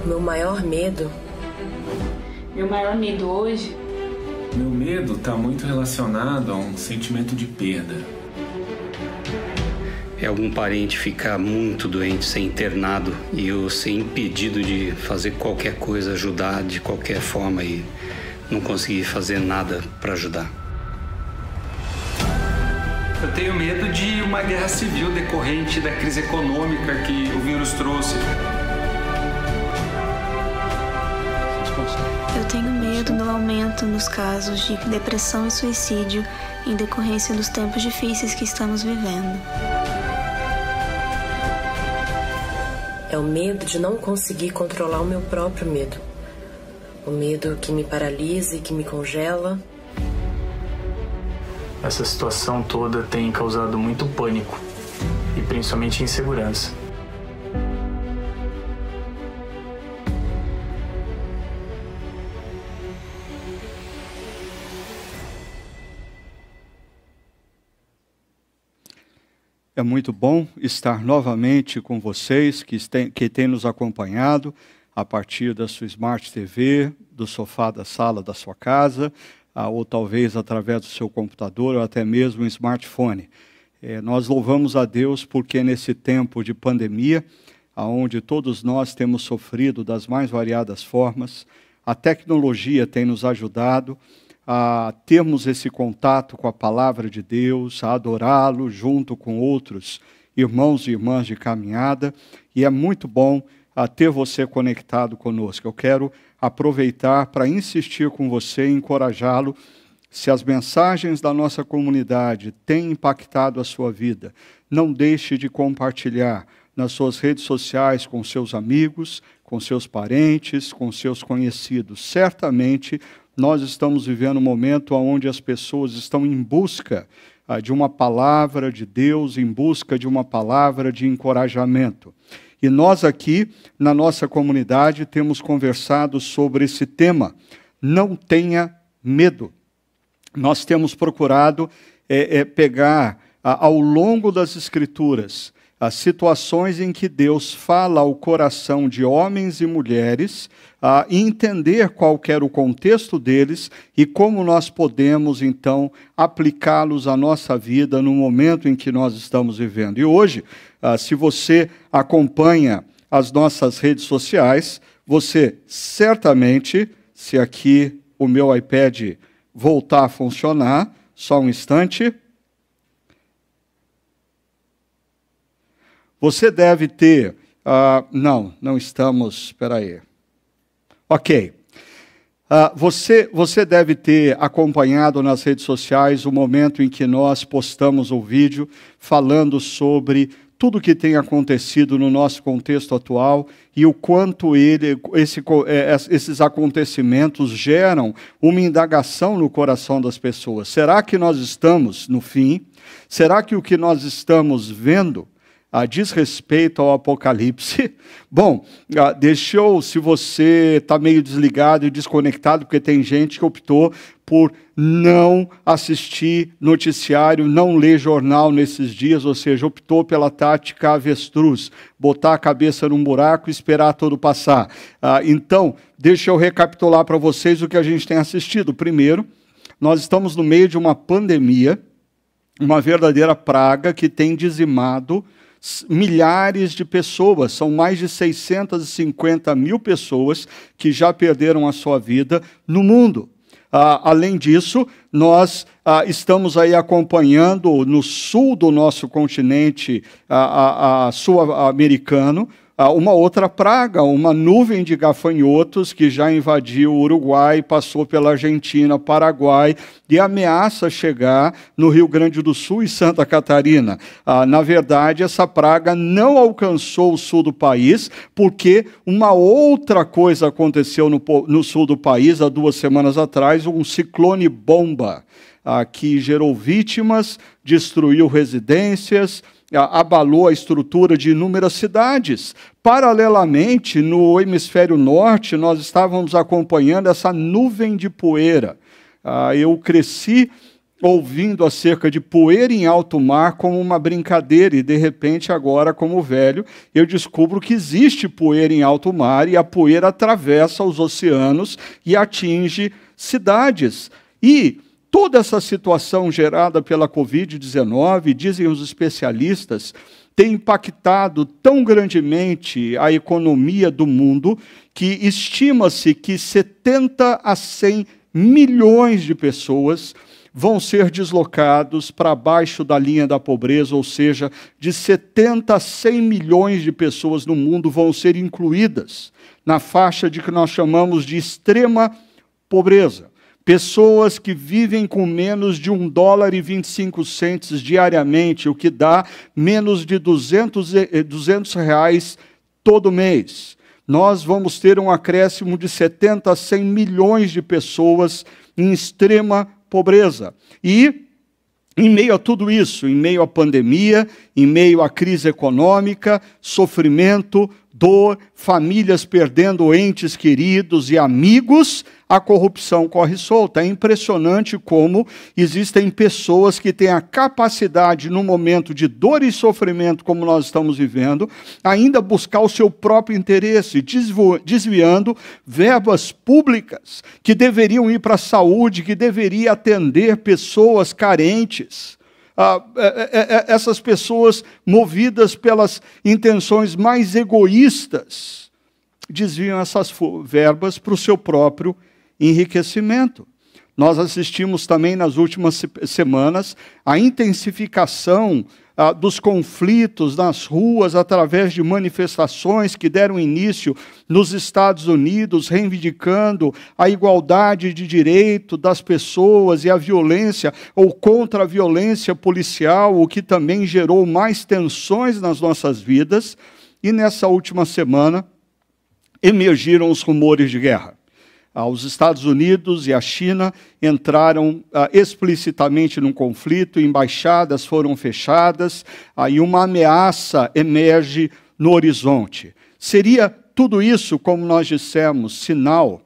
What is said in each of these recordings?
Meu maior medo? Meu maior medo hoje? Meu medo está muito relacionado a um sentimento de perda. É algum parente ficar muito doente, ser internado e eu ser impedido de fazer qualquer coisa, ajudar de qualquer forma e não conseguir fazer nada para ajudar. Eu tenho medo de uma guerra civil decorrente da crise econômica que o vírus trouxe. Eu tenho medo do aumento nos casos de depressão e suicídio em decorrência dos tempos difíceis que estamos vivendo. É o medo de não conseguir controlar o meu próprio medo. O medo que me paralisa e que me congela. Essa situação toda tem causado muito pânico e principalmente insegurança. É muito bom estar novamente com vocês que têm nos acompanhado a partir da sua Smart TV, do sofá da sala da sua casa, ou talvez através do seu computador ou até mesmo um smartphone. Nós louvamos a Deus porque nesse tempo de pandemia, onde todos nós temos sofrido das mais variadas formas, a tecnologia tem nos ajudado a termos esse contato com a palavra de Deus, a adorá-lo junto com outros irmãos e irmãs de caminhada, e é muito bom ter você conectado conosco. Eu quero aproveitar para insistir com você e encorajá-lo. Se as mensagens da nossa comunidade têm impactado a sua vida, não deixe de compartilhar nas suas redes sociais com seus amigos, com seus parentes, com seus conhecidos. Certamente, nós estamos vivendo um momento onde as pessoas estão em busca de uma palavra de Deus, em busca de uma palavra de encorajamento. E nós aqui, na nossa comunidade, temos conversado sobre esse tema. Não tenha medo. Nós temos procurado pegar, ao longo das Escrituras, as situações em que Deus fala ao coração de homens e mulheres, e entender qual era o contexto deles e como nós podemos, então, aplicá-los à nossa vida no momento em que nós estamos vivendo. E hoje, se você acompanha as nossas redes sociais, você certamente, se aqui o meu iPad voltar a funcionar, só um instante, você deve ter... não estamos... Espera aí. Ok. Você deve ter acompanhado nas redes sociais o momento em que nós postamos o vídeo falando sobre tudo o que tem acontecido no nosso contexto atual e o quanto esses acontecimentos geram uma indagação no coração das pessoas. Será que nós estamos no fim? Será que o que nós estamos vendo diz respeito ao Apocalipse? Bom, se você está meio desligado e desconectado, porque tem gente que optou por não assistir noticiário, não ler jornal nesses dias, ou seja, optou pela tática avestruz, botar a cabeça num buraco e esperar tudo passar. Então, deixa eu recapitular para vocês o que a gente tem assistido. Primeiro, nós estamos no meio de uma pandemia, uma verdadeira praga que tem dizimado milhares de pessoas, são mais de 650 mil pessoas que já perderam a sua vida no mundo. Além disso, nós estamos aí acompanhando no sul do nosso continente sul-americano uma outra praga, uma nuvem de gafanhotos que já invadiu o Uruguai, passou pela Argentina, Paraguai e ameaça chegar no Rio Grande do Sul e Santa Catarina. Na verdade, essa praga não alcançou o sul do país, porque uma outra coisa aconteceu no sul do país há 2 semanas atrás, um ciclone bomba, que gerou vítimas, destruiu residências, abalou a estrutura de inúmeras cidades. Paralelamente, no hemisfério norte, nós estávamos acompanhando essa nuvem de poeira. Eu cresci ouvindo acerca de poeira em alto mar como uma brincadeira, e de repente agora, como velho, eu descubro que existe poeira em alto mar, e a poeira atravessa os oceanos e atinge cidades. E toda essa situação gerada pela Covid-19, dizem os especialistas, tem impactado tão grandemente a economia do mundo que estima-se que 70 a 100 milhões de pessoas vão ser deslocados para baixo da linha da pobreza, ou seja, de 70 a 100 milhões de pessoas no mundo vão ser incluídas na faixa de que nós chamamos de extrema pobreza. Pessoas que vivem com menos de $1,25 diariamente, o que dá menos de R$200 todo mês. Nós vamos ter um acréscimo de 70 a 100 milhões de pessoas em extrema pobreza. E, em meio a tudo isso, em meio à pandemia, em meio à crise econômica, sofrimento, dor, famílias perdendo entes queridos e amigos, a corrupção corre solta. É impressionante como existem pessoas que têm a capacidade, num momento de dor e sofrimento como nós estamos vivendo, ainda buscar o seu próprio interesse, desviando verbas públicas que deveriam ir para a saúde, que deveria atender pessoas carentes. Essas pessoas movidas pelas intenções mais egoístas desviam essas verbas para o seu próprio enriquecimento. Nós assistimos também nas últimas semanas a intensificação dos conflitos nas ruas através de manifestações que deram início nos Estados Unidos, reivindicando a igualdade de direito das pessoas e a violência, ou contra a violência policial, o que também gerou mais tensões nas nossas vidas. E nessa última semana emergiram os rumores de guerra. Os Estados Unidos e a China entraram explicitamente num conflito, embaixadas foram fechadas, e uma ameaça emerge no horizonte. Seria tudo isso, como nós dissemos, sinal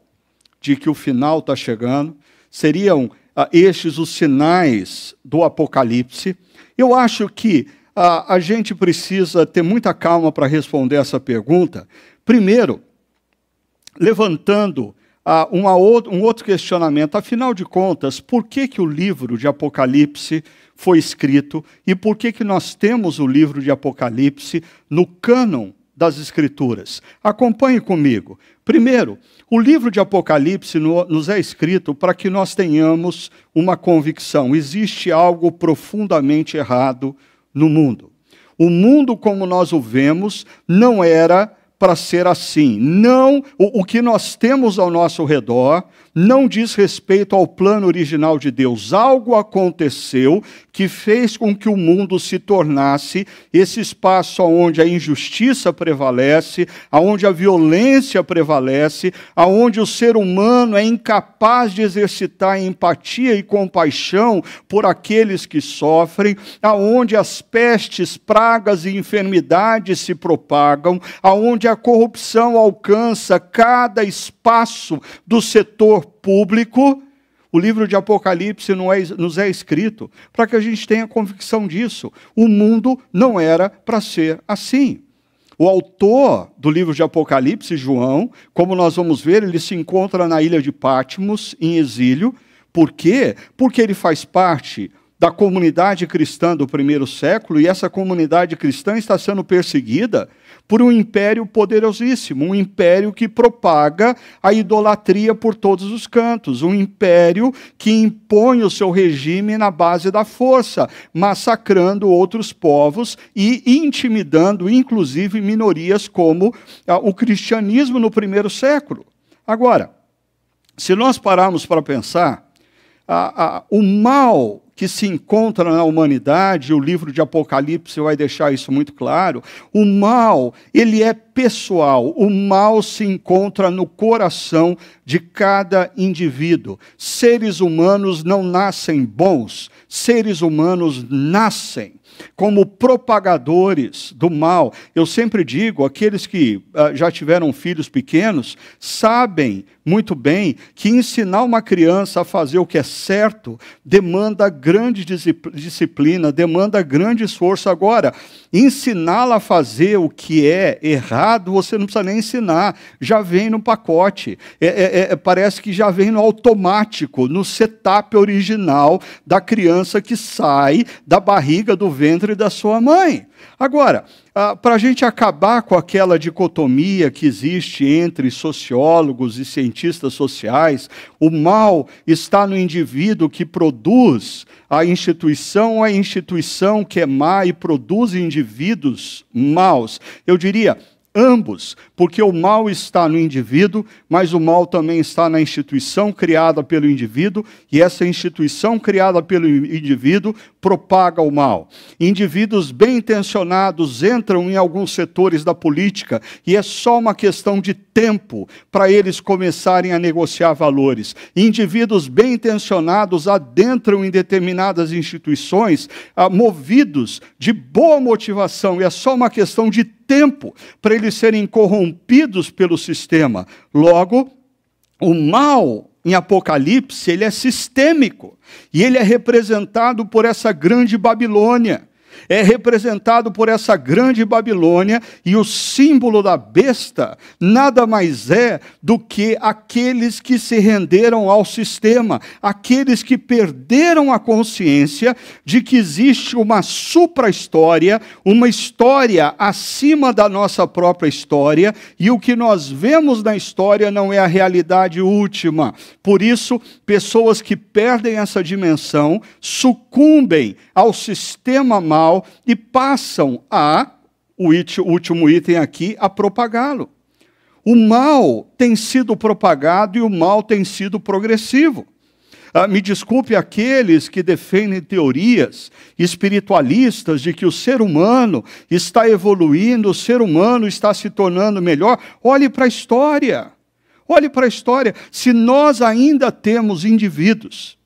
de que o final está chegando? Seriam estes os sinais do Apocalipse? Eu acho que a gente precisa ter muita calma para responder essa pergunta. Primeiro, levantando um outro questionamento. Afinal de contas, por que o livro de Apocalipse foi escrito e por que nós temos o livro de Apocalipse no cânon das Escrituras? Acompanhe comigo. Primeiro, o livro de Apocalipse nos é escrito para que nós tenhamos uma convicção. Existe algo profundamente errado no mundo. O mundo como nós o vemos não era para ser assim. Não, o que nós temos ao nosso redor não diz respeito ao plano original de Deus. Algo aconteceu que fez com que o mundo se tornasse esse espaço onde a injustiça prevalece, onde a violência prevalece, onde o ser humano é incapaz de exercitar empatia e compaixão por aqueles que sofrem, onde as pestes, pragas e enfermidades se propagam, onde a corrupção alcança cada espaço do setor público. O livro de Apocalipse nos é escrito para que a gente tenha convicção disso. O mundo não era para ser assim. O autor do livro de Apocalipse, João, como nós vamos ver, ele se encontra na ilha de Patmos, em exílio. Por quê? Porque ele faz parte da comunidade cristã do primeiro século, e essa comunidade cristã está sendo perseguida por um império poderosíssimo, um império que propaga a idolatria por todos os cantos, um império que impõe o seu regime na base da força, massacrando outros povos e intimidando, inclusive, minorias como o cristianismo no primeiro século. Agora, se nós pararmos para pensar, o mal que se encontra na humanidade, o livro de Apocalipse vai deixar isso muito claro, o mal, ele é pessoal, o mal se encontra no coração de cada indivíduo. Seres humanos não nascem bons, seres humanos nascem como propagadores do mal. Eu sempre digo, aqueles que já tiveram filhos pequenos, sabem muito bem que ensinar uma criança a fazer o que é certo demanda grande disciplina, demanda grande esforço. Agora, ensiná-la a fazer o que é errado, você não precisa nem ensinar, já vem no pacote. Parece que já vem no automático, no setup original da criança que sai da barriga, do ventre da sua mãe. Agora, para a gente acabar com aquela dicotomia que existe entre sociólogos e cientistas sociais, o mal está no indivíduo que produz a instituição ou a instituição que é má e produz indivíduos maus. Eu diria ambos, porque o mal está no indivíduo, mas o mal também está na instituição criada pelo indivíduo, e essa instituição criada pelo indivíduo propaga o mal. Indivíduos bem intencionados entram em alguns setores da política, e é só uma questão de tempo para eles começarem a negociar valores. Indivíduos bem intencionados adentram em determinadas instituições, movidos de boa motivação, e é só uma questão de tempo para eles serem corrompidos pelo sistema. Logo, o mal em Apocalipse, ele é sistêmico, e ele é representado por essa grande Babilônia. É representado por essa grande Babilônia, e o símbolo da besta nada mais é do que aqueles que se renderam ao sistema, aqueles que perderam a consciência de que existe uma supra-história, uma história acima da nossa própria história, e o que nós vemos na história não é a realidade última. Por isso, pessoas que perdem essa dimensão sucumbem ao sistema mal e passam o último item aqui, a propagá-lo. O mal tem sido propagado e o mal tem sido progressivo. Me desculpe aqueles que defendem teorias espiritualistas de que o ser humano está evoluindo, o ser humano está se tornando melhor. Olhe para a história. Olhe para a história. Se nós ainda temos indivíduos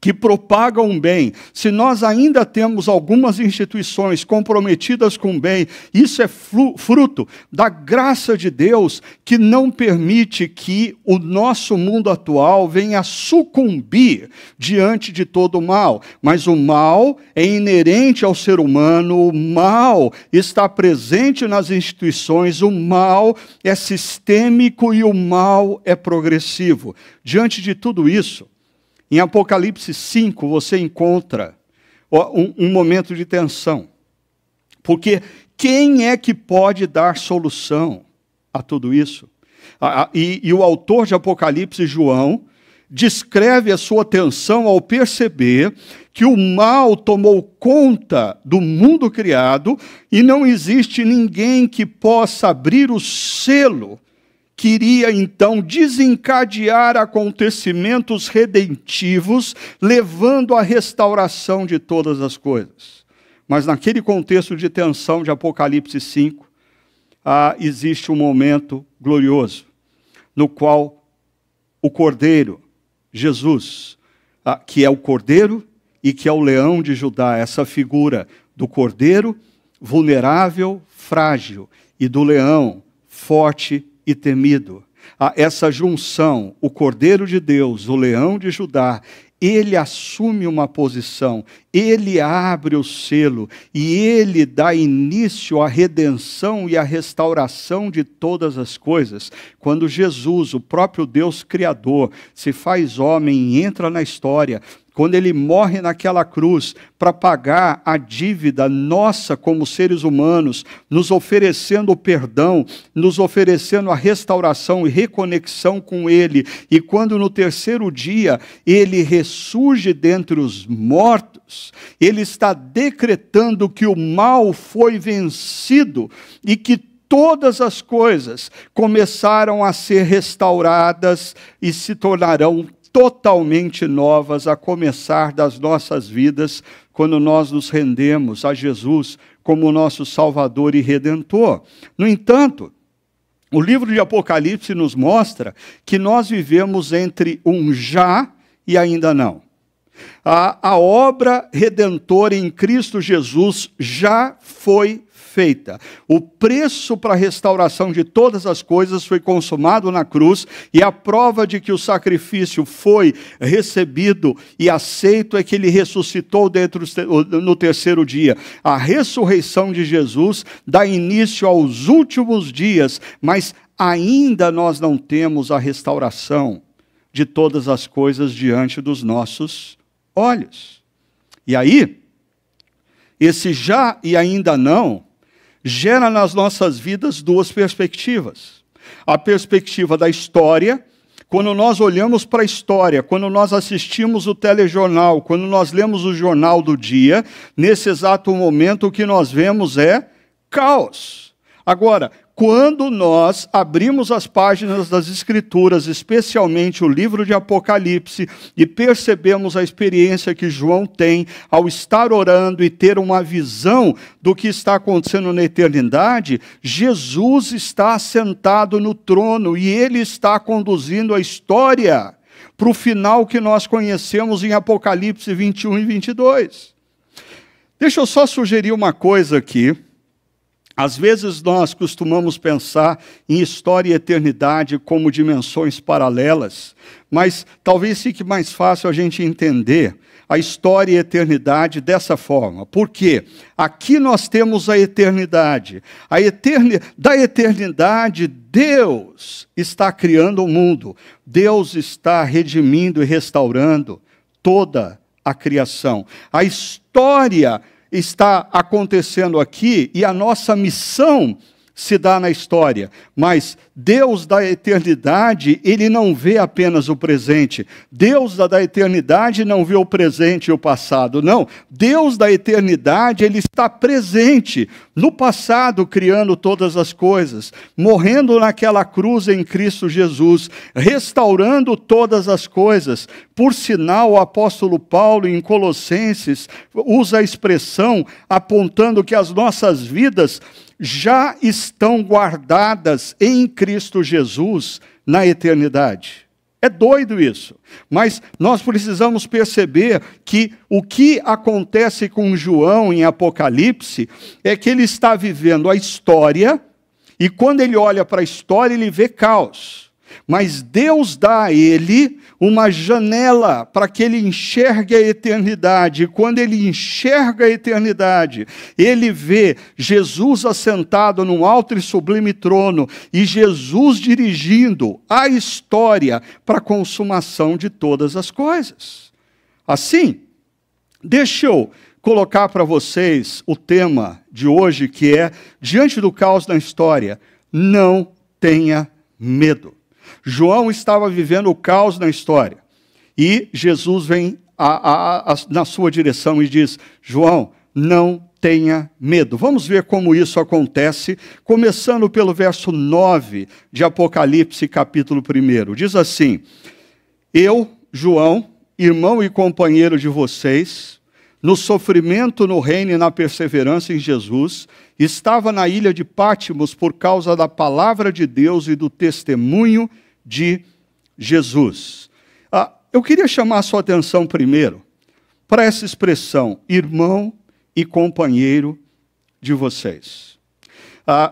que propagam o bem, se nós ainda temos algumas instituições comprometidas com o bem, isso é fruto da graça de Deus, que não permite que o nosso mundo atual venha a sucumbir diante de todo o mal. Mas o mal é inerente ao ser humano, o mal está presente nas instituições, o mal é sistêmico e o mal é progressivo. Diante de tudo isso, em Apocalipse 5, você encontra um momento de tensão. Porque quem é que pode dar solução a tudo isso? E o autor de Apocalipse, João, descreve a sua tensão ao perceber que o mal tomou conta do mundo criado e não existe ninguém que possa abrir o selo que iria então desencadear acontecimentos redentivos, levando à restauração de todas as coisas. Mas naquele contexto de tensão de Apocalipse 5, existe um momento glorioso, no qual o Cordeiro, Jesus, que é o Cordeiro e que é o Leão de Judá, essa figura do Cordeiro vulnerável, frágil, e do Leão forte e temido. Essa junção, o Cordeiro de Deus, o Leão de Judá, ele assume uma posição, ele abre o selo e ele dá início à redenção e à restauração de todas as coisas. Quando Jesus, o próprio Deus Criador, se faz homem e entra na história, quando ele morre naquela cruz para pagar a dívida nossa como seres humanos, nos oferecendo o perdão, nos oferecendo a restauração e reconexão com ele, e quando no terceiro dia ele ressurge dentre os mortos, ele está decretando que o mal foi vencido e que todas as coisas começaram a ser restauradas e se tornarão totalmente novas, a começar das nossas vidas, quando nós nos rendemos a Jesus como nosso Salvador e Redentor. No entanto, o livro de Apocalipse nos mostra que nós vivemos entre um já e ainda não. A obra redentora em Cristo Jesus já foi feita. O preço para a restauração de todas as coisas foi consumado na cruz, e a prova de que o sacrifício foi recebido e aceito é que ele ressuscitou no terceiro dia. A ressurreição de Jesus dá início aos últimos dias, mas ainda nós não temos a restauração de todas as coisas diante dos nossos olhos. E aí, esse já e ainda não gera nas nossas vidas duas perspectivas. A perspectiva da história, quando nós olhamos para a história, quando nós assistimos o telejornal, quando nós lemos o jornal do dia, nesse exato momento o que nós vemos é caos. Agora, quando nós abrimos as páginas das Escrituras, especialmente o livro de Apocalipse, e percebemos a experiência que João tem ao estar orando e ter uma visão do que está acontecendo na eternidade, Jesus está sentado no trono e ele está conduzindo a história para o final que nós conhecemos em Apocalipse 21 e 22. Deixa eu só sugerir uma coisa aqui. Às vezes nós costumamos pensar em história e eternidade como dimensões paralelas, mas talvez fique mais fácil a gente entender a história e a eternidade dessa forma. Por quê? Aqui nós temos a eternidade. Da eternidade, Deus está criando o mundo. Deus está redimindo e restaurando toda a criação. A história está acontecendo aqui e a nossa missão se dá na história, mas Deus da eternidade, ele não vê apenas o presente. Deus da eternidade não vê o presente e o passado, não. Deus da eternidade, ele está presente no passado, criando todas as coisas, morrendo naquela cruz em Cristo Jesus, restaurando todas as coisas. Por sinal, o apóstolo Paulo, em Colossenses, usa a expressão apontando que as nossas vidas já estão guardadas em Cristo Jesus na eternidade. É doido isso, mas nós precisamos perceber que o que acontece com João em Apocalipse é que ele está vivendo a história, e quando ele olha para a história, ele vê caos. Mas Deus dá a ele uma janela para que ele enxergue a eternidade. E quando ele enxerga a eternidade, ele vê Jesus assentado num alto e sublime trono e Jesus dirigindo a história para a consumação de todas as coisas. Assim, deixa eu colocar para vocês o tema de hoje, que é, diante do caos da história, não tenha medo. João estava vivendo o caos na história. E Jesus vem na sua direção e diz: João, não tenha medo. Vamos ver como isso acontece, começando pelo verso 9 de Apocalipse, capítulo 1. Diz assim: Eu, João, irmão e companheiro de vocês, no sofrimento, no reino e na perseverança em Jesus, estava na ilha de Pátimos por causa da palavra de Deus e do testemunho de Jesus. Eu queria chamar a sua atenção primeiro para essa expressão, irmão e companheiro de vocês.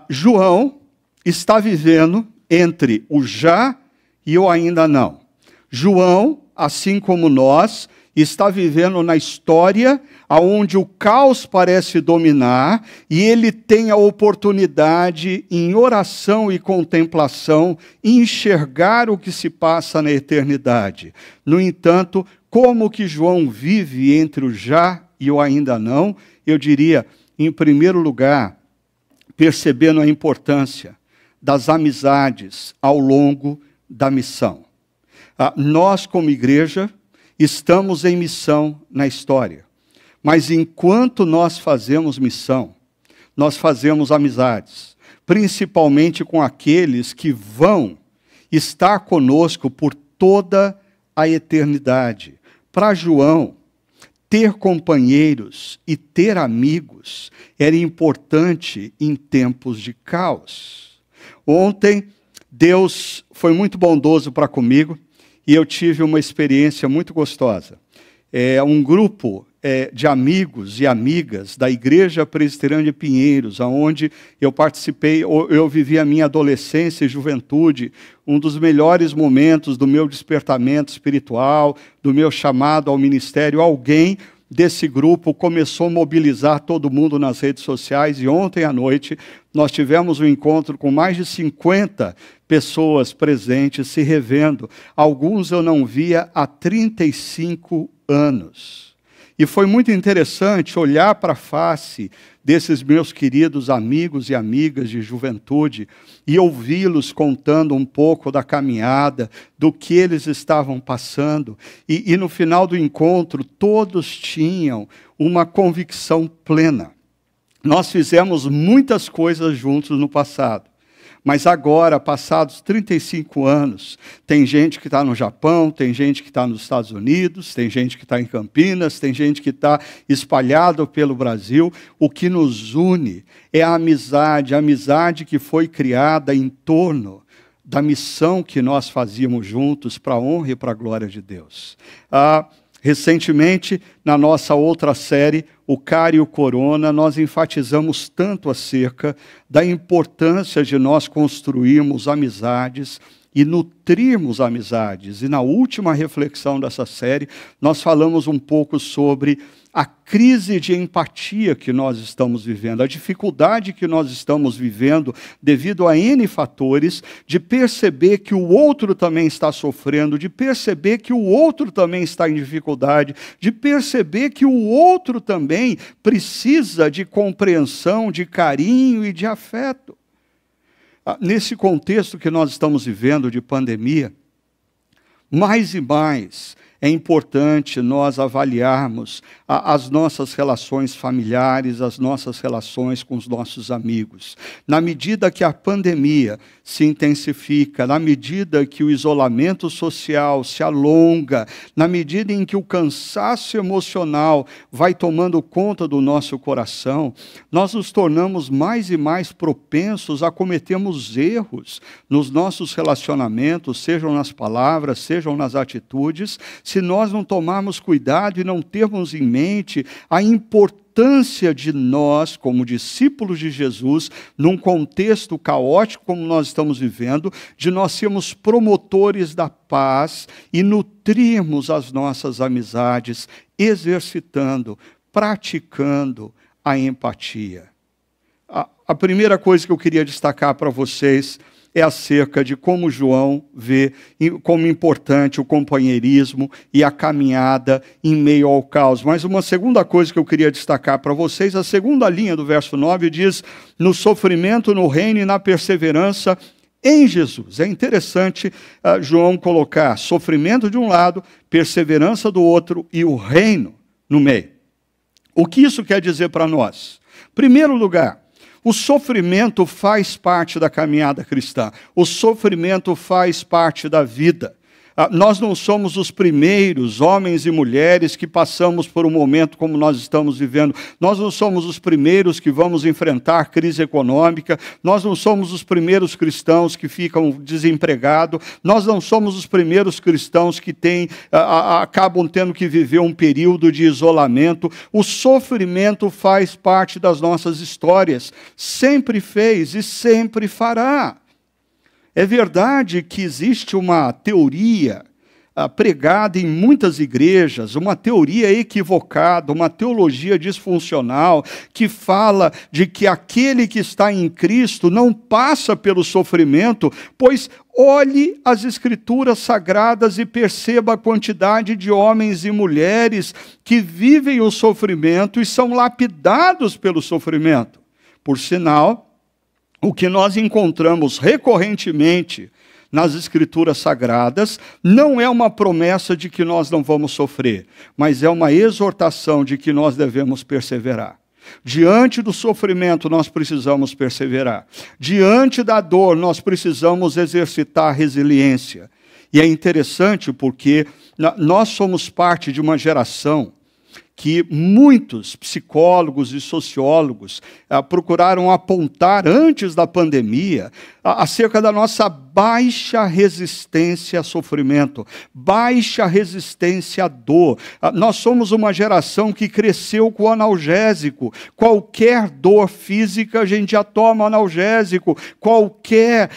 João está vivendo entre o já e o ainda não. João, assim como nós, está vivendo na história onde o caos parece dominar e ele tem a oportunidade, em oração e contemplação, enxergar o que se passa na eternidade. No entanto, como que João vive entre o já e o ainda não? Eu diria, em primeiro lugar, percebendo a importância das amizades ao longo da missão. Nós, como igreja, estamos em missão na história. Mas enquanto nós fazemos missão, nós fazemos amizades, principalmente com aqueles que vão estar conosco por toda a eternidade. Para João, ter companheiros e ter amigos era importante em tempos de caos. Ontem, Deus foi muito bondoso para comigo, e eu tive uma experiência muito gostosa. um grupo de amigos e amigas da Igreja Presbiteriana de Pinheiros, onde eu participei, eu vivi a minha adolescência e juventude, um dos melhores momentos do meu despertamento espiritual, do meu chamado ao ministério. Alguém desse grupo começou a mobilizar todo mundo nas redes sociais, e ontem à noite nós tivemos um encontro com mais de 50 pessoas presentes se revendo. Alguns eu não via há 35 anos. E foi muito interessante olhar para a face desses meus queridos amigos e amigas de juventude e ouvi-los contando um pouco da caminhada, do que eles estavam passando. E no final do encontro, todos tinham uma convicção plena. Nós fizemos muitas coisas juntos no passado. Mas agora, passados 35 anos, tem gente que está no Japão, tem gente que está nos Estados Unidos, tem gente que está em Campinas, tem gente que está espalhado pelo Brasil. O que nos une é a amizade que foi criada em torno da missão que nós fazíamos juntos para a honra e para a glória de Deus. Recentemente, na nossa outra série, o Cara e o Corona, nós enfatizamos tanto acerca da importância de nós construirmos amizades e nutrirmos amizades. E na última reflexão dessa série, nós falamos um pouco sobre a crise de empatia que nós estamos vivendo, a dificuldade que nós estamos vivendo devido a N fatores, de perceber que o outro também está sofrendo, de perceber que o outro também está em dificuldade, de perceber que o outro também precisa de compreensão, de carinho e de afeto. Nesse contexto que nós estamos vivendo de pandemia, mais e mais é importante nós avaliarmos as nossas relações familiares, as nossas relações com os nossos amigos. Na medida que a pandemia se intensifica, na medida que o isolamento social se alonga, na medida em que o cansaço emocional vai tomando conta do nosso coração, nós nos tornamos mais e mais propensos a cometermos erros nos nossos relacionamentos, sejam nas palavras, sejam nas atitudes, se nós não tomarmos cuidado e não termos em mente a importância de nós, como discípulos de Jesus, num contexto caótico como nós estamos vivendo, de nós sermos promotores da paz e nutrirmos as nossas amizades, exercitando, praticando a empatia. A primeira coisa que eu queria destacar para vocês é acerca de como João vê como importante o companheirismo e a caminhada em meio ao caos. Mas uma segunda coisa que eu queria destacar para vocês, a segunda linha do verso 9 diz: no sofrimento, no reino e na perseverança em Jesus. É interessante João colocar sofrimento de um lado, perseverança do outro e o reino no meio. O que isso quer dizer para nós? Em primeiro lugar, o sofrimento faz parte da caminhada cristã. O sofrimento faz parte da vida. Nós não somos os primeiros homens e mulheres que passamos por um momento como nós estamos vivendo. Nós não somos os primeiros que vamos enfrentar crise econômica. Nós não somos os primeiros cristãos que ficam desempregados. Nós não somos os primeiros cristãos que acabam tendo que viver um período de isolamento. O sofrimento faz parte das nossas histórias. Sempre fez e sempre fará. É verdade que existe uma teoria pregada em muitas igrejas, uma teoria equivocada, uma teologia disfuncional, que fala de que aquele que está em Cristo não passa pelo sofrimento, pois olhe as Escrituras Sagradas e perceba a quantidade de homens e mulheres que vivem o sofrimento e são lapidados pelo sofrimento. Por sinal, o que nós encontramos recorrentemente nas Escrituras Sagradas não é uma promessa de que nós não vamos sofrer, mas é uma exortação de que nós devemos perseverar. Diante do sofrimento, nós precisamos perseverar. Diante da dor, nós precisamos exercitar a resiliência. E é interessante porque nós somos parte de uma geração que muitos psicólogos e sociólogos procuraram apontar antes da pandemia acerca da nossa baixa resistência a sofrimento, baixa resistência à dor. Nós somos uma geração que cresceu com analgésico. Qualquer dor física a gente já toma analgésico. Qualquer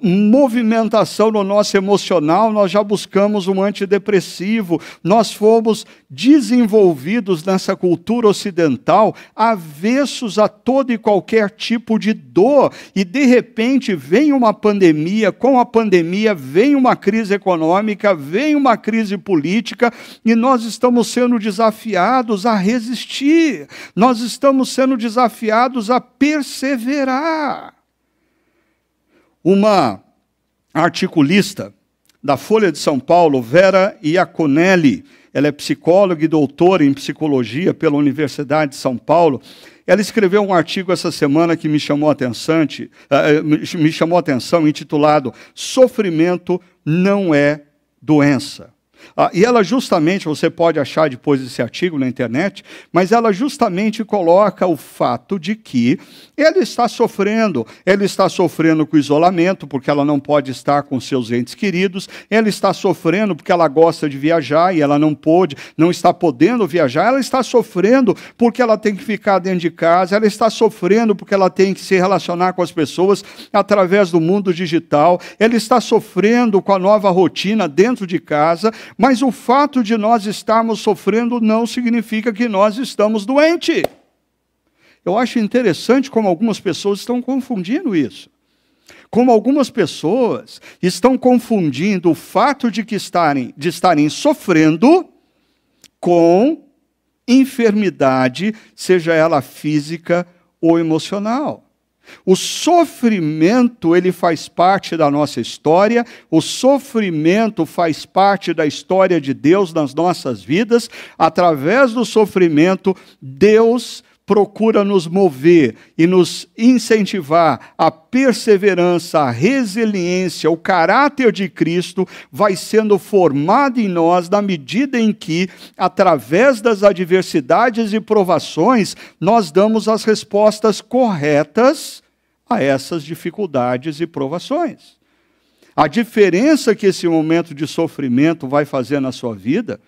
movimentação no nosso emocional, nós já buscamos um antidepressivo. Nós fomos desenvolvidos nessa cultura ocidental, avessos a todo e qualquer tipo de dor. E de repente vem uma pandemia, com a pandemia vem uma crise econômica, vem uma crise política, e nós estamos sendo desafiados a resistir. Nós estamos sendo desafiados a perseverar. Uma articulista da Folha de São Paulo, Vera Iaconelli, ela é psicóloga e doutora em psicologia pela Universidade de São Paulo. Ela escreveu um artigo essa semana que me chamou a atenção, intitulado "Sofrimento não é doença". E ela justamente, você pode achar depois esse artigo na internet, mas ela justamente coloca o fato de que ela está sofrendo com isolamento, porque ela não pode estar com seus entes queridos, ela está sofrendo porque ela gosta de viajar e ela não está podendo viajar, ela está sofrendo porque ela tem que ficar dentro de casa, ela está sofrendo porque ela tem que se relacionar com as pessoas através do mundo digital, ela está sofrendo com a nova rotina dentro de casa. Mas o fato de nós estarmos sofrendo não significa que nós estamos doentes. Eu acho interessante como algumas pessoas estão confundindo isso. Como algumas pessoas estão confundindo o fato de estarem sofrendo com enfermidade, seja ela física ou emocional. O sofrimento, ele faz parte da nossa história, o sofrimento faz parte da história de Deus nas nossas vidas. Através do sofrimento, Deus procura nos mover e nos incentivar. A perseverança, a resiliência, o caráter de Cristo vai sendo formado em nós na medida em que, através das adversidades e provações, nós damos as respostas corretas a essas dificuldades e provações. A diferença que esse momento de sofrimento vai fazer na sua vida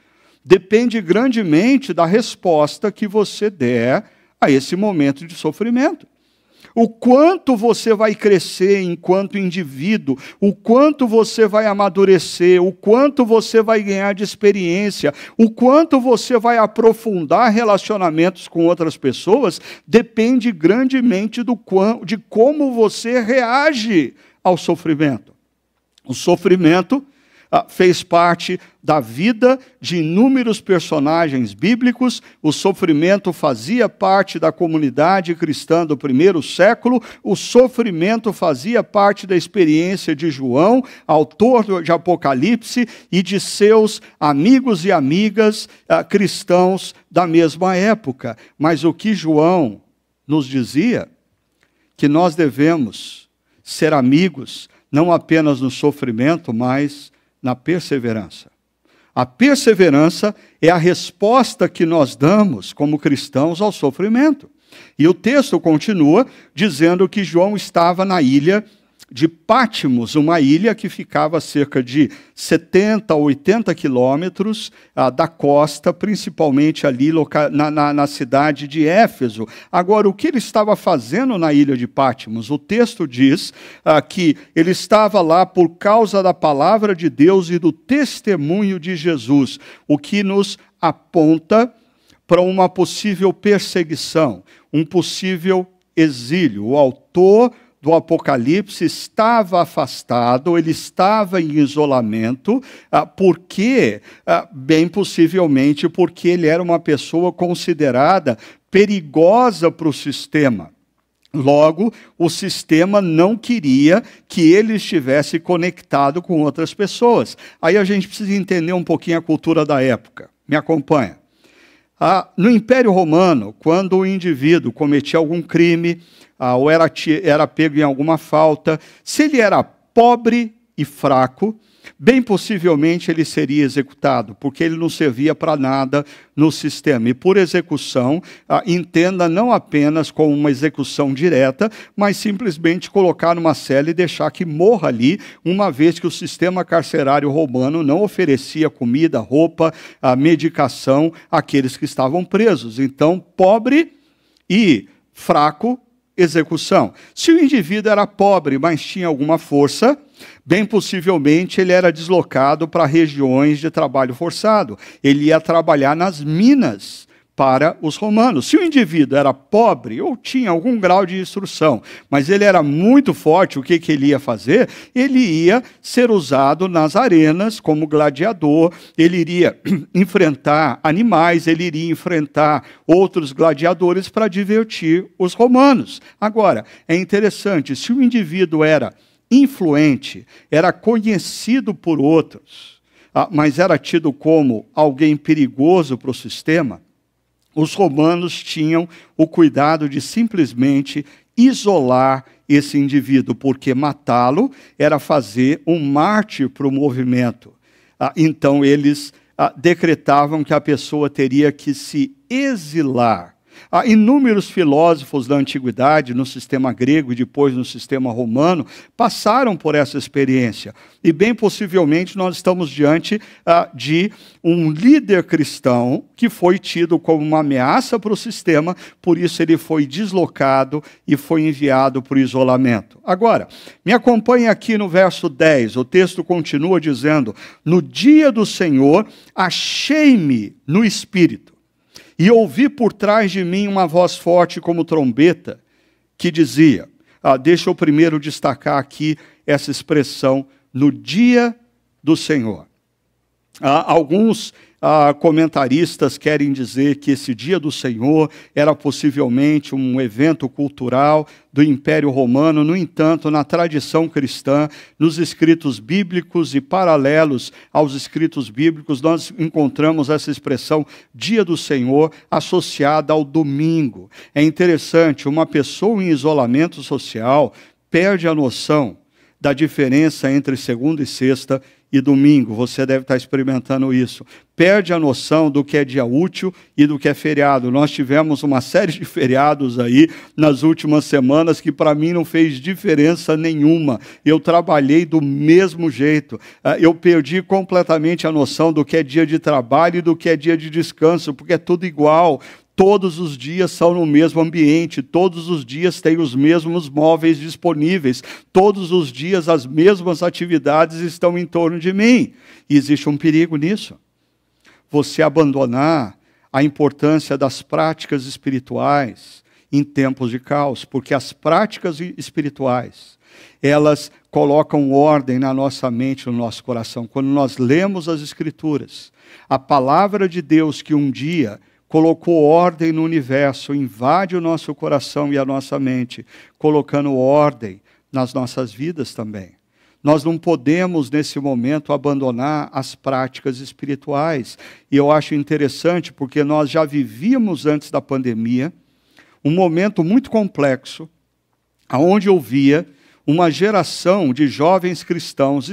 depende grandemente da resposta que você der a esse momento de sofrimento. O quanto você vai crescer enquanto indivíduo, o quanto você vai amadurecer, o quanto você vai ganhar de experiência, o quanto você vai aprofundar relacionamentos com outras pessoas, depende grandemente de como você reage ao sofrimento. O sofrimento fez parte da vida de inúmeros personagens bíblicos, o sofrimento fazia parte da comunidade cristã do primeiro século, o sofrimento fazia parte da experiência de João, autor de Apocalipse, e de seus amigos e amigas cristãos da mesma época. Mas o que João nos dizia? Que nós devemos ser amigos, não apenas no sofrimento, mas na perseverança. A perseverança é a resposta que nós damos como cristãos ao sofrimento. E o texto continua dizendo que João estava na ilha de Pátimos, uma ilha que ficava a cerca de 70 a 80 quilômetros da costa, principalmente ali na cidade de Éfeso. Agora, o que ele estava fazendo na ilha de Pátimos? O texto diz que ele estava lá por causa da palavra de Deus e do testemunho de Jesus, o que nos aponta para uma possível perseguição, um possível exílio. O autor do Apocalipse estava afastado, ele estava em isolamento, porque, bem possivelmente, porque ele era uma pessoa considerada perigosa para o sistema. Logo, o sistema não queria que ele estivesse conectado com outras pessoas. Aí a gente precisa entender um pouquinho a cultura da época. Me acompanha. No Império Romano, quando o indivíduo cometia algum crime, ou era pego em alguma falta, se ele era pobre e fraco, bem possivelmente ele seria executado, porque ele não servia para nada no sistema. E por execução, entenda não apenas como uma execução direta, mas simplesmente colocar numa cela e deixar que morra ali, uma vez que o sistema carcerário romano não oferecia comida, roupa, medicação àqueles que estavam presos. Então, pobre e fraco, execução. Se o indivíduo era pobre, mas tinha alguma força, bem possivelmente ele era deslocado para regiões de trabalho forçado. Ele ia trabalhar nas minas para os romanos. Se o indivíduo era pobre ou tinha algum grau de instrução, mas ele era muito forte, o que ele ia fazer? Ele ia ser usado nas arenas como gladiador, ele iria enfrentar animais, ele iria enfrentar outros gladiadores para divertir os romanos. Agora, é interessante, se o indivíduo era influente, era conhecido por outros, mas era tido como alguém perigoso para o sistema, os romanos tinham o cuidado de simplesmente isolar esse indivíduo, porque matá-lo era fazer um mártir para o movimento. Então, eles decretavam que a pessoa teria que se exilar. Há inúmeros filósofos da antiguidade, no sistema grego e depois no sistema romano, passaram por essa experiência. E bem possivelmente nós estamos diante de um líder cristão que foi tido como uma ameaça para o sistema, por isso ele foi deslocado e foi enviado para o isolamento. Agora, me acompanhe aqui no verso 10, o texto continua dizendo: no dia do Senhor achei-me no Espírito, e ouvi por trás de mim uma voz forte como trombeta, que dizia, deixa eu primeiro destacar aqui essa expressão, no dia do Senhor. Alguns comentaristas querem dizer que esse dia do Senhor era possivelmente um evento cultural do Império Romano. No entanto, na tradição cristã, nos escritos bíblicos e paralelos aos escritos bíblicos, nós encontramos essa expressão dia do Senhor associada ao domingo. É interessante, uma pessoa em isolamento social perde a noção da diferença entre segunda e sexta e domingo. Você deve estar experimentando isso. Perde a noção do que é dia útil e do que é feriado. Nós tivemos uma série de feriados aí nas últimas semanas que para mim não fez diferença nenhuma. Eu trabalhei do mesmo jeito. Eu perdi completamente a noção do que é dia de trabalho e do que é dia de descanso, porque é tudo igual. Todos os dias são no mesmo ambiente, todos os dias têm os mesmos móveis disponíveis, todos os dias as mesmas atividades estão em torno de mim. E existe um perigo nisso. Você abandonar a importância das práticas espirituais em tempos de caos, porque as práticas espirituais, elas colocam ordem na nossa mente, no nosso coração. Quando nós lemos as Escrituras, a palavra de Deus que um dia colocou ordem no universo, invade o nosso coração e a nossa mente, colocando ordem nas nossas vidas também. Nós não podemos, nesse momento, abandonar as práticas espirituais. E eu acho interessante, porque nós já vivíamos antes da pandemia um momento muito complexo, onde eu via uma geração de jovens cristãos,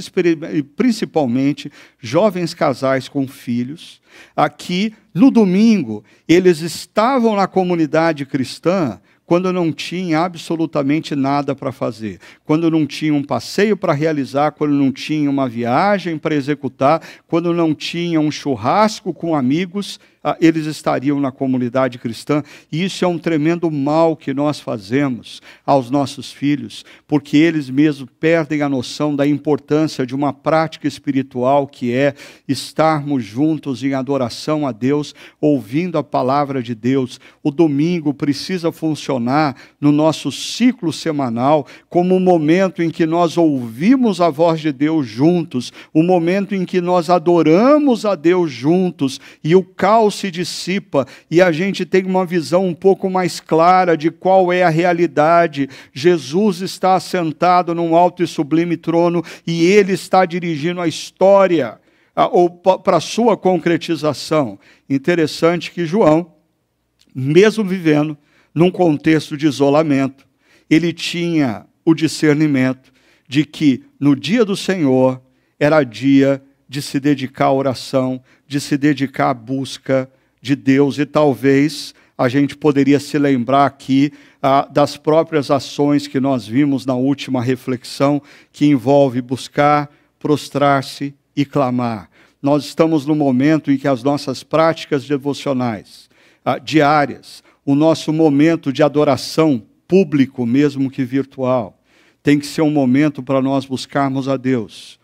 principalmente jovens casais com filhos, aqui no domingo eles estavam na comunidade cristã quando não tinha absolutamente nada para fazer, quando não tinha um passeio para realizar, quando não tinha uma viagem para executar, quando não tinha um churrasco com amigos, eles estariam na comunidade cristã. E isso é um tremendo mal que nós fazemos aos nossos filhos, porque eles mesmos perdem a noção da importância de uma prática espiritual, que é estarmos juntos em adoração a Deus, ouvindo a palavra de Deus. O domingo precisa funcionar no nosso ciclo semanal como um momento em que nós ouvimos a voz de Deus juntos, um momento em que nós adoramos a Deus juntos, e o caos se dissipa e a gente tem uma visão um pouco mais clara de qual é a realidade. Jesus está assentado num alto e sublime trono e Ele está dirigindo a história para a sua concretização. Interessante que João, mesmo vivendo num contexto de isolamento, ele tinha o discernimento de que no dia do Senhor era dia de se dedicar à oração, de se dedicar à busca de Deus. E talvez a gente poderia se lembrar aqui das próprias ações que nós vimos na última reflexão, que envolve buscar, prostrar-se e clamar. Nós estamos no momento em que as nossas práticas devocionais diárias, o nosso momento de adoração público, mesmo que virtual, tem que ser um momento para nós buscarmos a Deus,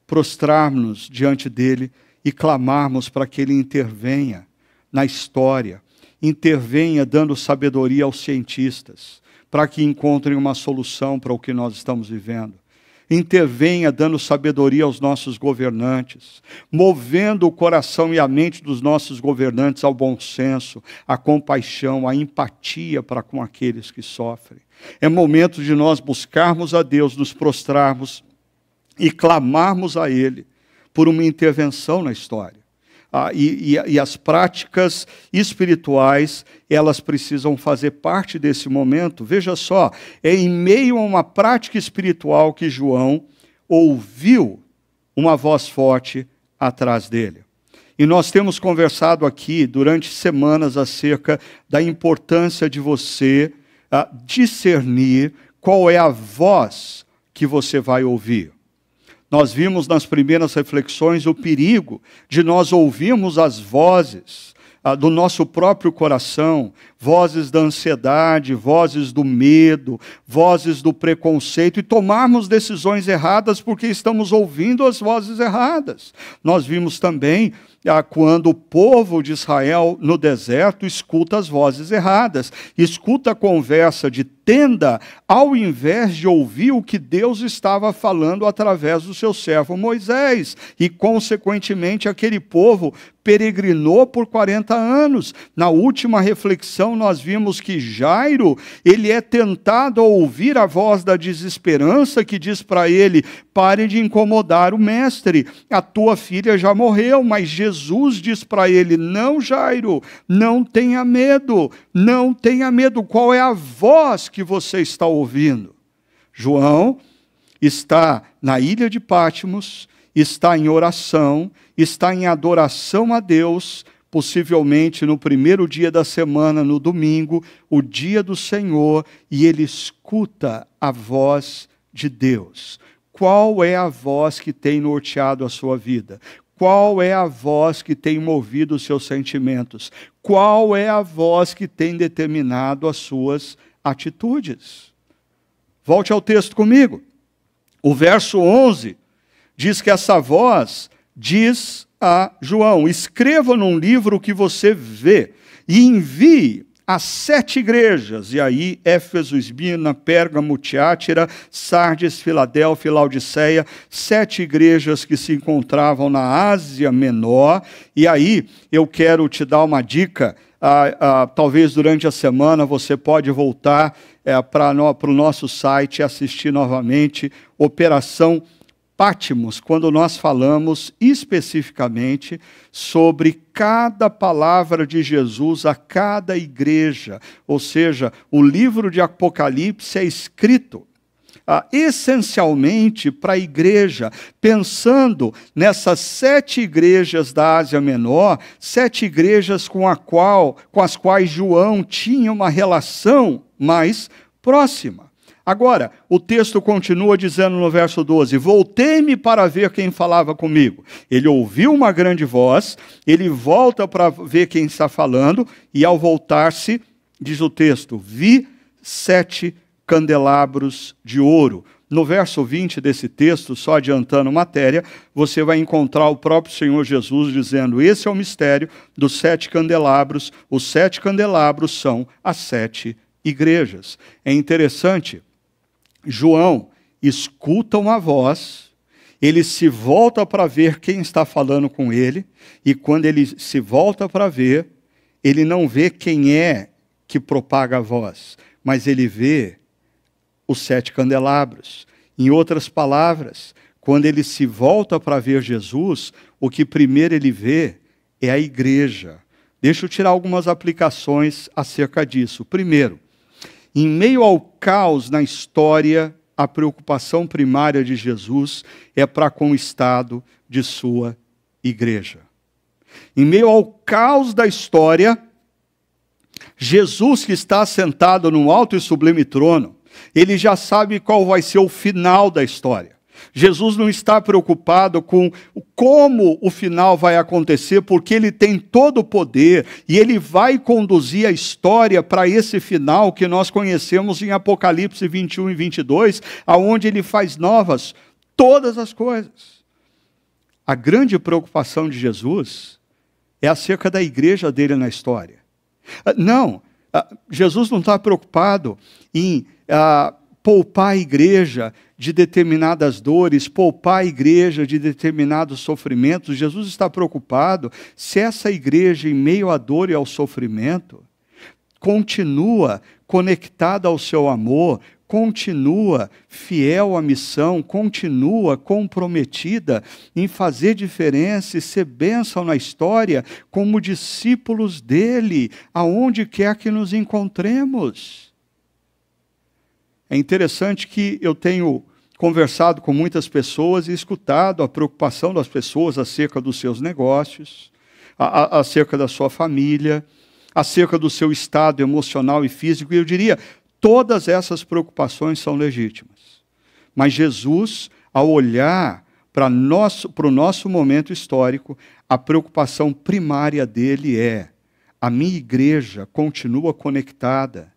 prostrarmos-nos diante dele e clamarmos para que ele intervenha na história, intervenha dando sabedoria aos cientistas, para que encontrem uma solução para o que nós estamos vivendo. Intervenha dando sabedoria aos nossos governantes, movendo o coração e a mente dos nossos governantes ao bom senso, à compaixão, à empatia para com aqueles que sofrem. É momento de nós buscarmos a Deus, nos prostrarmos e clamarmos a Ele por uma intervenção na história. E as práticas espirituais, elas precisam fazer parte desse momento. Veja só, é em meio a uma prática espiritual que João ouviu uma voz forte atrás dele. E nós temos conversado aqui durante semanas acerca da importância de você discernir qual é a voz que você vai ouvir. Nós vimos nas primeiras reflexões o perigo de nós ouvirmos as vozes do nosso próprio coração, vozes da ansiedade, vozes do medo, vozes do preconceito, e tomarmos decisões erradas porque estamos ouvindo as vozes erradas. Nós vimos também quando o povo de Israel no deserto escuta as vozes erradas, escuta a conversa de tenda, ao invés de ouvir o que Deus estava falando através do seu servo Moisés. E, consequentemente, aquele povo peregrinou por 40 anos. Na última reflexão, nós vimos que Jairo, ele é tentado a ouvir a voz da desesperança que diz para ele: pare de incomodar o mestre, a tua filha já morreu. Mas Jesus diz para ele: não, Jairo, não tenha medo, não tenha medo. Qual é a voz que você está ouvindo? João está na ilha de Patmos, está em oração, está em adoração a Deus, possivelmente no primeiro dia da semana, no domingo, o dia do Senhor, e ele escuta a voz de Deus. Qual é a voz que tem norteado a sua vida? Qual é a voz que tem movido os seus sentimentos? Qual é a voz que tem determinado as suas atitudes? Volte ao texto comigo. O verso 11 diz que essa voz diz a João: escreva num livro o que você vê e envie às 7 igrejas, e aí Éfeso, Esmirna, Pérgamo, Tiátira, Sardes, Filadélfia e Laodiceia, 7 igrejas que se encontravam na Ásia Menor. E aí eu quero te dar uma dica, talvez durante a semana você pode voltar para o nosso site e assistir novamente Operação Patmos, quando nós falamos especificamente sobre cada palavra de Jesus a cada igreja. Ou seja, o livro de Apocalipse é escrito essencialmente para a igreja, pensando nessas 7 igrejas da Ásia Menor, 7 igrejas com as quais João tinha uma relação mais próxima. Agora, o texto continua dizendo no verso 12: voltei-me para ver quem falava comigo. Ele ouviu uma grande voz, ele volta para ver quem está falando, e ao voltar-se, diz o texto, vi 7 candelabros de ouro. No verso 20 desse texto, só adiantando matéria, você vai encontrar o próprio Senhor Jesus dizendo: esse é o mistério dos 7 candelabros. Os 7 candelabros são as 7 igrejas. É interessante, João escuta uma voz, ele se volta para ver quem está falando com ele, e quando ele se volta para ver, ele não vê quem é que propaga a voz, mas ele vê os 7 candelabros. Em outras palavras, quando ele se volta para ver Jesus, o que primeiro ele vê é a igreja. Deixa eu tirar algumas aplicações acerca disso. Primeiro, em meio ao caos na história a preocupação primária de Jesus é para com o estado de sua igreja. Em meio ao caos da história, Jesus, que está sentado num alto e sublime trono, ele já sabe qual vai ser o final da história. Jesus não está preocupado com como o final vai acontecer, porque ele tem todo o poder e ele vai conduzir a história para esse final que nós conhecemos em Apocalipse 21 e 22, aonde ele faz novas todas as coisas. A grande preocupação de Jesus é acerca da igreja dele na história. Não, Jesus não está preocupado em poupar a igreja de determinadas dores, poupar a igreja de determinados sofrimentos. Jesus está preocupado se essa igreja, em meio à dor e ao sofrimento, continua conectada ao seu amor, continua fiel à missão, continua comprometida em fazer diferença e ser bênção na história como discípulos dele, aonde quer que nos encontremos. É interessante que eu tenho conversado com muitas pessoas e escutado a preocupação das pessoas acerca dos seus negócios, acerca da sua família, acerca do seu estado emocional e físico, e eu diria, todas essas preocupações são legítimas. Mas Jesus, ao olhar para o nosso momento histórico, a preocupação primária dele é: a minha igreja continua conectada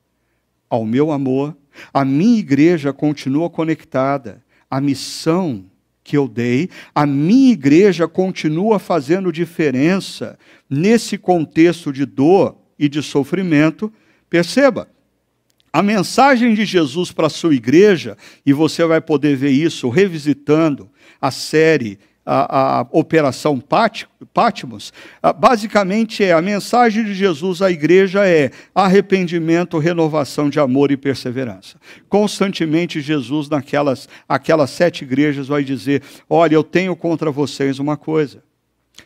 ao meu amor, a minha igreja continua conectada à missão que eu dei, a minha igreja continua fazendo diferença nesse contexto de dor e de sofrimento. Perceba, a mensagem de Jesus para a sua igreja, e você vai poder ver isso revisitando a série a Operação Patmos, basicamente a mensagem de Jesus à igreja é arrependimento, renovação de amor e perseverança. Constantemente Jesus, aquelas 7 igrejas, vai dizer: olha, eu tenho contra vocês uma coisa.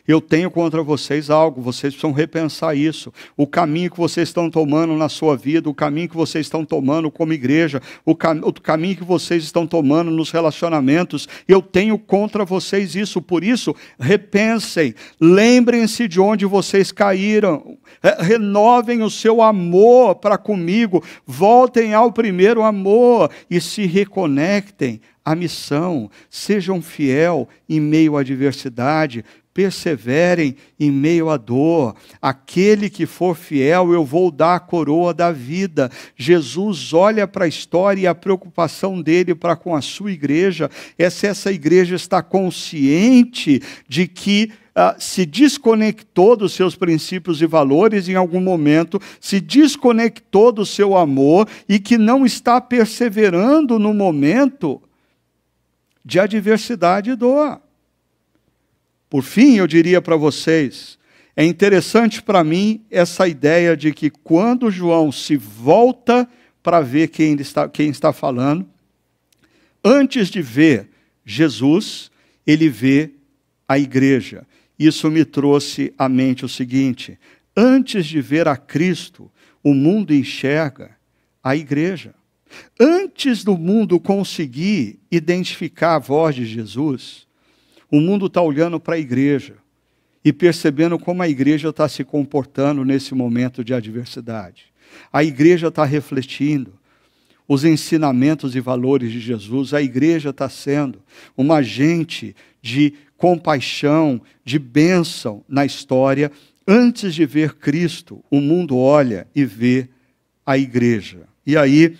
Eu tenho contra vocês algo, vocês precisam repensar isso. O caminho que vocês estão tomando na sua vida, o caminho que vocês estão tomando como igreja, o caminho que vocês estão tomando nos relacionamentos, eu tenho contra vocês isso. Por isso, repensem, lembrem-se de onde vocês caíram, renovem o seu amor para comigo, voltem ao primeiro amor e se reconectem à missão, sejam fiel em meio à adversidade, perseverem em meio à dor. Aquele que for fiel, eu vou dar a coroa da vida. Jesus olha para a história e a preocupação dele para com a sua igreja é se essa igreja está consciente de que se desconectou dos seus princípios e valores em algum momento, se desconectou do seu amor e que não está perseverando no momento de adversidade e dor. Por fim, eu diria para vocês, é interessante para mim essa ideia de que quando João se volta para ver quem está falando, antes de ver Jesus, ele vê a igreja. Isso me trouxe à mente o seguinte: antes de ver a Cristo, o mundo enxerga a igreja. Antes do mundo conseguir identificar a voz de Jesus, o mundo está olhando para a igreja e percebendo como a igreja está se comportando nesse momento de adversidade. A igreja está refletindo os ensinamentos e valores de Jesus. A igreja está sendo uma agente de compaixão, de bênção na história. Antes de ver Cristo, o mundo olha e vê a igreja. E aí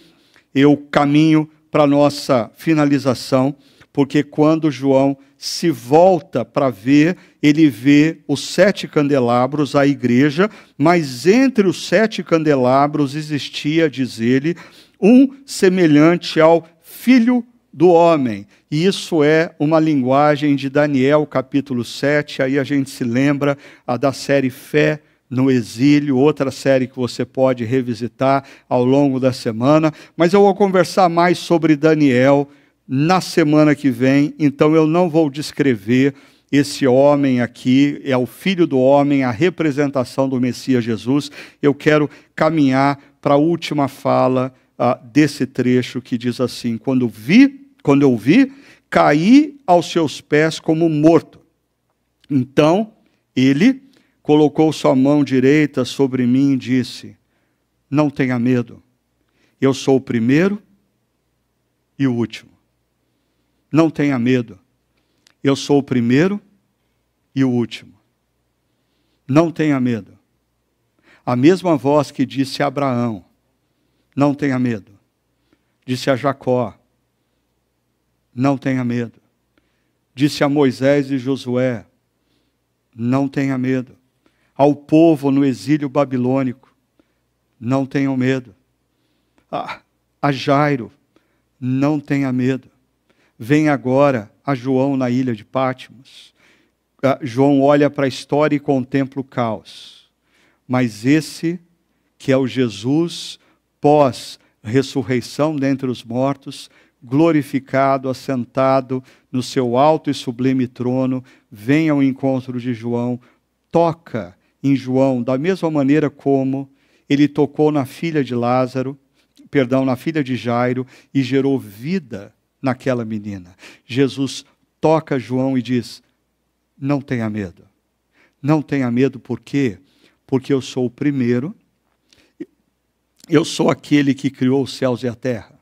eu caminho para a nossa finalização, porque quando João se volta para ver, ele vê os 7 candelabros, a igreja, mas entre os 7 candelabros existia, diz ele, um semelhante ao Filho do Homem. E isso é uma linguagem de Daniel, capítulo 7, aí a gente se lembra da série Fé no Exílio, outra série que você pode revisitar ao longo da semana, mas eu vou conversar mais sobre Daniel na semana que vem, então eu não vou descrever esse homem aqui, é o Filho do Homem, a representação do Messias Jesus. Eu quero caminhar para a última fala desse trecho que diz assim: quando eu vi, caí aos seus pés como morto. Então ele colocou sua mão direita sobre mim e disse: não tenha medo, eu sou o primeiro e o último. Não tenha medo, eu sou o primeiro e o último. Não tenha medo. A mesma voz que disse a Abraão: não tenha medo, disse a Jacó: não tenha medo, disse a Moisés e Josué: não tenha medo, ao povo no exílio babilônico: não tenham medo, a Jairo: não tenha medo. Vem agora a João na ilha de Patmos. João olha para a história e contempla o caos. Mas esse, que é o Jesus pós-ressurreição dentre os mortos, glorificado, assentado no seu alto e sublime trono, vem ao encontro de João, toca em João da mesma maneira como ele tocou na filha de na filha de Jairo, e gerou vida naquela menina. Jesus toca João e diz: não tenha medo. Não tenha medo, por quê? Porque eu sou o primeiro, eu sou aquele que criou os céus e a terra.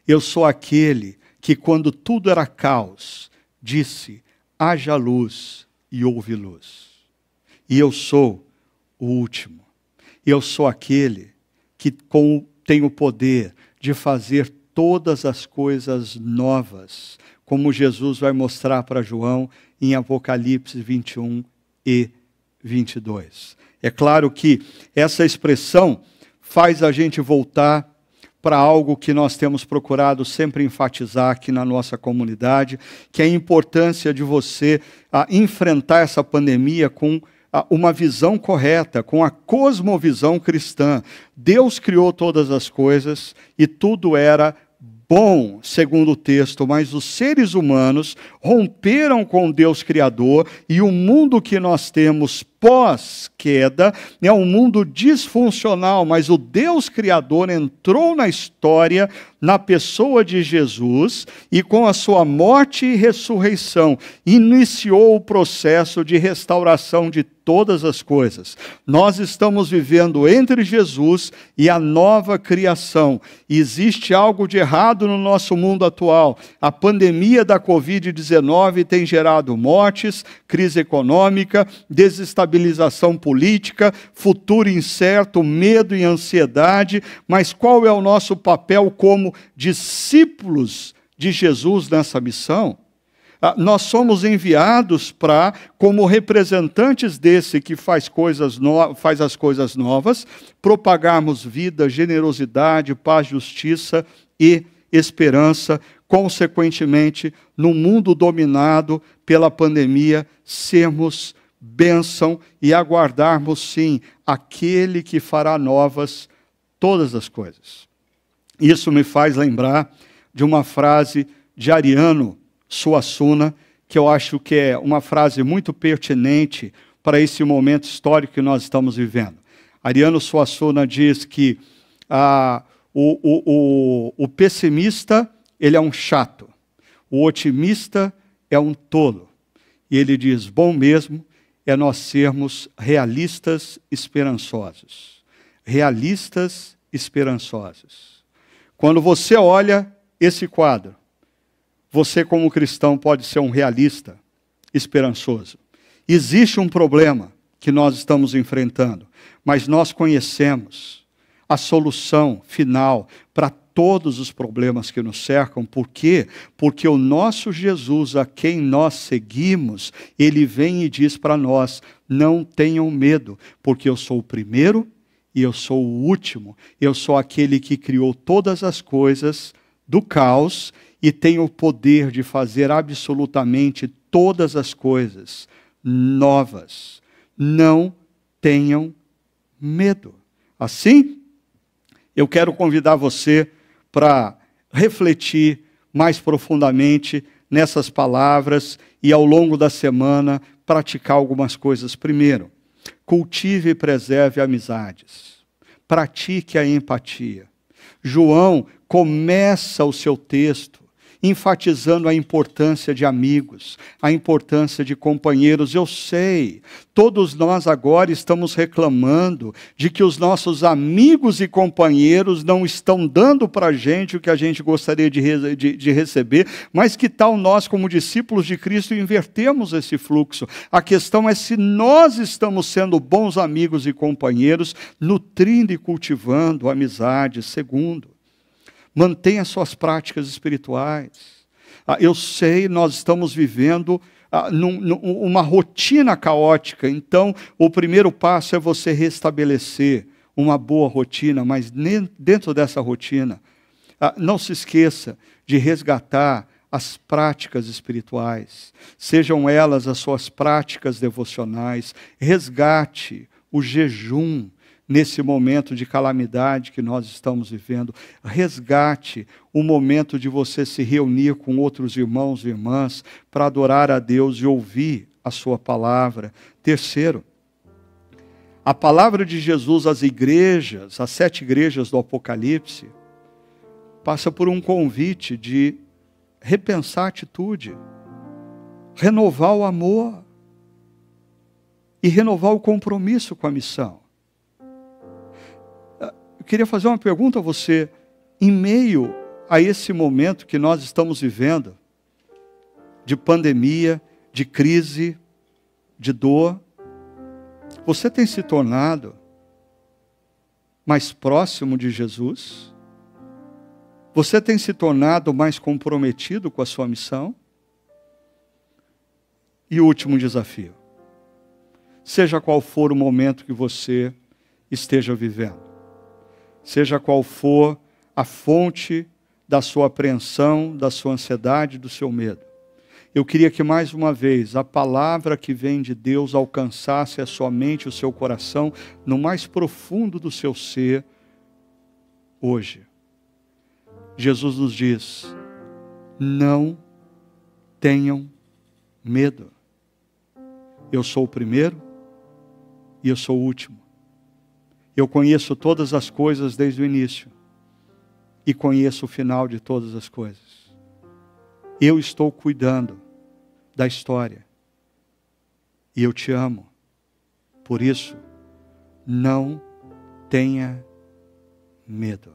Eu sou aquele que, quando tudo era caos, disse: haja luz, e houve luz. E eu sou o último. Eu sou aquele que tem o poder de fazer todas as coisas novas, como Jesus vai mostrar para João em Apocalipse 21 e 22. É claro que essa expressão faz a gente voltar para algo que nós temos procurado sempre enfatizar aqui na nossa comunidade, que é a importância de você enfrentar essa pandemia com uma visão correta, com a cosmovisão cristã. Deus criou todas as coisas e tudo era bom, segundo o texto, mas os seres humanos romperam com Deus Criador, e o mundo que nós temos pós-queda é um mundo disfuncional, mas o Deus Criador entrou na história na pessoa de Jesus e, com a sua morte e ressurreição, iniciou o processo de restauração de todas as coisas. Nós estamos vivendo entre Jesus e a nova criação. Existe algo de errado no nosso mundo atual. A pandemia da Covid-19 tem gerado mortes, crise econômica, desestabilização política, futuro incerto, medo e ansiedade. Mas qual é o nosso papel como discípulos de Jesus nessa missão? Nós somos enviados para, como representantes desse que faz as coisas novas, propagarmos vida, generosidade, paz, justiça e esperança. Consequentemente, no mundo dominado pela pandemia, sermos bênção e aguardarmos, sim, aquele que fará novas todas as coisas. Isso me faz lembrar de uma frase de Ariano Suassuna, que eu acho que é uma frase muito pertinente para esse momento histórico que nós estamos vivendo. Ariano Suassuna diz que o pessimista, ele é um chato, o otimista é um tolo. E ele diz: bom mesmo é nós sermos realistas esperançosos. Realistas esperançosos. Quando você olha esse quadro, você, como cristão, pode ser um realista esperançoso. Existe um problema que nós estamos enfrentando, mas nós conhecemos a solução final para todos os problemas que nos cercam. Por quê? Porque o nosso Jesus, a quem nós seguimos, ele vem e diz para nós: não tenham medo, porque eu sou o primeiro e eu sou o último. Eu sou aquele que criou todas as coisas do caos e tem o poder de fazer absolutamente todas as coisas novas. Não tenham medo. Assim, eu quero convidar você para refletir mais profundamente nessas palavras e, ao longo da semana, praticar algumas coisas. Primeiro, cultive e preserve amizades. Pratique a empatia. João começa o seu texto enfatizando a importância de amigos, a importância de companheiros. Eu sei, todos nós agora estamos reclamando de que os nossos amigos e companheiros não estão dando para a gente o que a gente gostaria de receber, mas que tal nós, como discípulos de Cristo, invertemos esse fluxo? A questão é se nós estamos sendo bons amigos e companheiros, nutrindo e cultivando amizade. Segundo, mantenha suas práticas espirituais. Eu sei, nós estamos vivendo uma rotina caótica, então o primeiro passo é você restabelecer uma boa rotina, mas dentro dessa rotina, não se esqueça de resgatar as práticas espirituais, sejam elas as suas práticas devocionais. Resgate o jejum, nesse momento de calamidade que nós estamos vivendo. Resgate o momento de você se reunir com outros irmãos e irmãs para adorar a Deus e ouvir a sua palavra. Terceiro, a palavra de Jesus às igrejas, às 7 igrejas do Apocalipse, passa por um convite de repensar a atitude, renovar o amor e renovar o compromisso com a missão. Eu queria fazer uma pergunta a você. Em meio a esse momento que nós estamos vivendo, de pandemia, de crise, de dor, você tem se tornado mais próximo de Jesus? Você tem se tornado mais comprometido com a sua missão? E o último desafio. Seja qual for o momento que você esteja vivendo, seja qual for a fonte da sua apreensão, da sua ansiedade, do seu medo, eu queria que mais uma vez a palavra que vem de Deus alcançasse a sua mente, o seu coração, no mais profundo do seu ser, hoje. Jesus nos diz: não tenham medo. Eu sou o primeiro e eu sou o último. Eu conheço todas as coisas desde o início e conheço o final de todas as coisas. Eu estou cuidando da história e eu te amo. Por isso, não tenha medo.